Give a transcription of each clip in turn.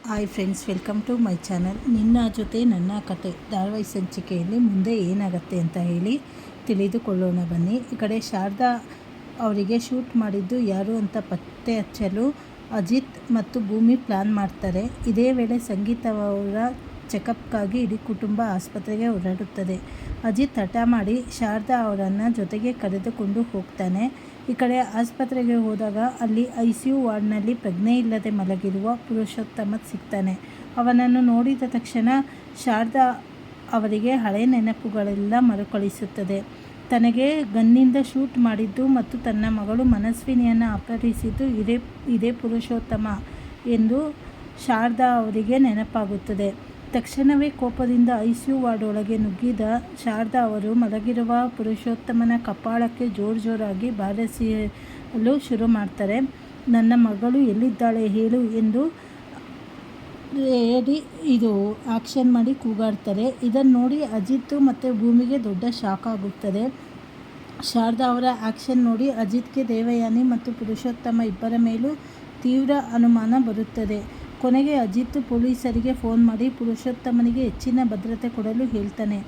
Hi friends, welcome to my channel. ನಿನ್ನ ಜೊತೆ ನನ್ನ ಕತೆ ಧಾರಾವಾಹಿ ಸಂಚಿಕೆಯಲ್ಲಿ ಮುಂದೆ ಏನಾಗುತ್ತೆ ಅಂತ ಹೇಳಿ ತಿಳಿದುಕೊಳ್ಳೋಣ ಬನ್ನಿ. ಈ ಕಡೆ ಶಾರದಾ ಅವರಿಗೆ ಶೂಟ್ ಮಾಡಿದ್ದು ಯಾರು ಅಂತ ಪತ್ತೆ ಹಚ್ಚಲು ಅಜಿತ್ ಮತ್ತು ಭೂಮಿ ಪ್ಲ್ಯಾನ್ ಮಾಡ್ತಾರೆ. ಇದೇ ವೇಳೆ ಸಂಗೀತ ಅವರ ಚೆಕಪ್ಗಾಗಿ ಇಡೀ ಕುಟುಂಬ ಆಸ್ಪತ್ರೆಗೆ ಹೊರಡುತ್ತದೆ. ಅಜಿತ್ ಹಠ ಮಾಡಿ ಶಾರದಾ ಅವರನ್ನು ಜೊತೆಗೆ ಕರೆದುಕೊಂಡು ಹೋಗ್ತಾನೆ. ಈ ಕಡೆ ಆಸ್ಪತ್ರೆಗೆ ಹೋದಾಗ ಅಲ್ಲಿ ICU ವಾರ್ಡ್ನಲ್ಲಿ ಪ್ರಜ್ಞೆ ಇಲ್ಲದೆ ಮಲಗಿರುವ ಪುರುಷೋತ್ತಮ ಸಿಗ್ತಾನೆ. ಅವನನ್ನು ನೋಡಿದ ತಕ್ಷಣ ಶಾರದಾ ಅವರಿಗೆ ಹಳೆ ನೆನಪುಗಳೆಲ್ಲ ಮರುಕಳಿಸುತ್ತದೆ. ತನಗೆ ಗನ್ನಿಂದ ಶೂಟ್ ಮಾಡಿದ್ದು ಮತ್ತು ತನ್ನ ಮಗಳು ಮನಸ್ವಿನಿಯನ್ನು ಅಪಹರಿಸಿದ್ದು ಇದೇ ಪುರುಷೋತ್ತಮ ಎಂದು ಶಾರದಾ ಅವರಿಗೆ ನೆನಪಾಗುತ್ತದೆ. ತಕ್ಷಣವೇ ಕೋಪದಿಂದ ICU ವಾರ್ಡ್ ಒಳಗೆ ನುಗ್ಗಿದ ಶಾರದಾ ಅವರು ಮಲಗಿರುವ ಪುರುಷೋತ್ತಮನ ಕಪಾಳಕ್ಕೆ ಜೋರಾಗಿ ಬಾರಿಸಲು ಶುರು ಮಾಡ್ತಾರೆ. ನನ್ನ ಮಗಳು ಎಲ್ಲಿದ್ದಾಳೆ ಹೇಳು ಎಂದು ಆಕ್ಷನ್ ಮಾಡಿ ಕೂಗಾಡ್ತಾರೆ. ಇದನ್ನು ನೋಡಿ ಅಜಿತ್ ಮತ್ತು ಭೂಮಿಗೆ ದೊಡ್ಡ ಶಾಕ್ ಆಗುತ್ತದೆ. ಶಾರದಾ ಅವರ ಆಕ್ಷನ್ ನೋಡಿ ಅಜಿತ್ಗೆ ದೇವಯಾನಿ ಮತ್ತು ಪುರುಷೋತ್ತಮ ಇಬ್ಬರ ಮೇಲೂ ತೀವ್ರ ಅನುಮಾನ ಬರುತ್ತದೆ. ಕೊನೆಗೆ ಅಜಿತ್ ಪೊಲೀಸರಿಗೆ ಫೋನ್ ಮಾಡಿ ಪುರುಷೋತ್ತಮನಿಗೆ ಹೆಚ್ಚಿನ ಭದ್ರತೆ ಕೊಡಲು ಹೇಳ್ತಾನೆ.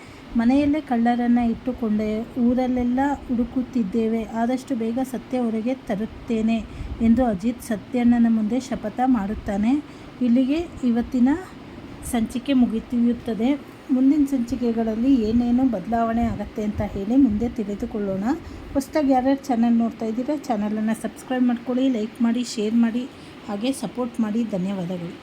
ಮನೆಯಲ್ಲೇ ಕಳ್ಳರನ್ನು ಇಟ್ಟುಕೊಂಡೆ, ಊರಲ್ಲೆಲ್ಲ ಹುಡುಕುತ್ತಿದ್ದೇವೆ, ಆದಷ್ಟು ಬೇಗ ಸತ್ಯ ಹೊರಗೆ ತರುತ್ತೇನೆ ಎಂದು ಅಜಿತ್ ಸತ್ಯಣ್ಣನ ಮುಂದೆ ಶಪಥ ಮಾಡುತ್ತಾನೆ. ಇಲ್ಲಿಗೆ ಇವತ್ತಿನ ಸಂಚಿಕೆ ಮುಗಿಯುತ್ತದೆ. ಮುಂದಿನ ಸಂಚಿಕೆಗಳಲ್ಲಿ ಏನೇನು ಬದಲಾವಣೆ ಆಗುತ್ತೆ ಅಂತ ಹೇಳಿ ಮುಂದೆ ತಿಳಿದುಕೊಳ್ಳೋಣ. ಹೊಸದಾಗಿ ಯಾರ್ಯಾರು ಚಾನಲ್ ನೋಡ್ತಾ ಇದ್ದೀರಾ ಚಾನಲನ್ನು ಸಬ್ಸ್ಕ್ರೈಬ್ ಮಾಡ್ಕೊಳ್ಳಿ, ಲೈಕ್ ಮಾಡಿ, ಶೇರ್ ಮಾಡಿ, ಹಾಗೆ ಸಪೋರ್ಟ್ ಮಾಡಿ. ಧನ್ಯವಾದಗಳು.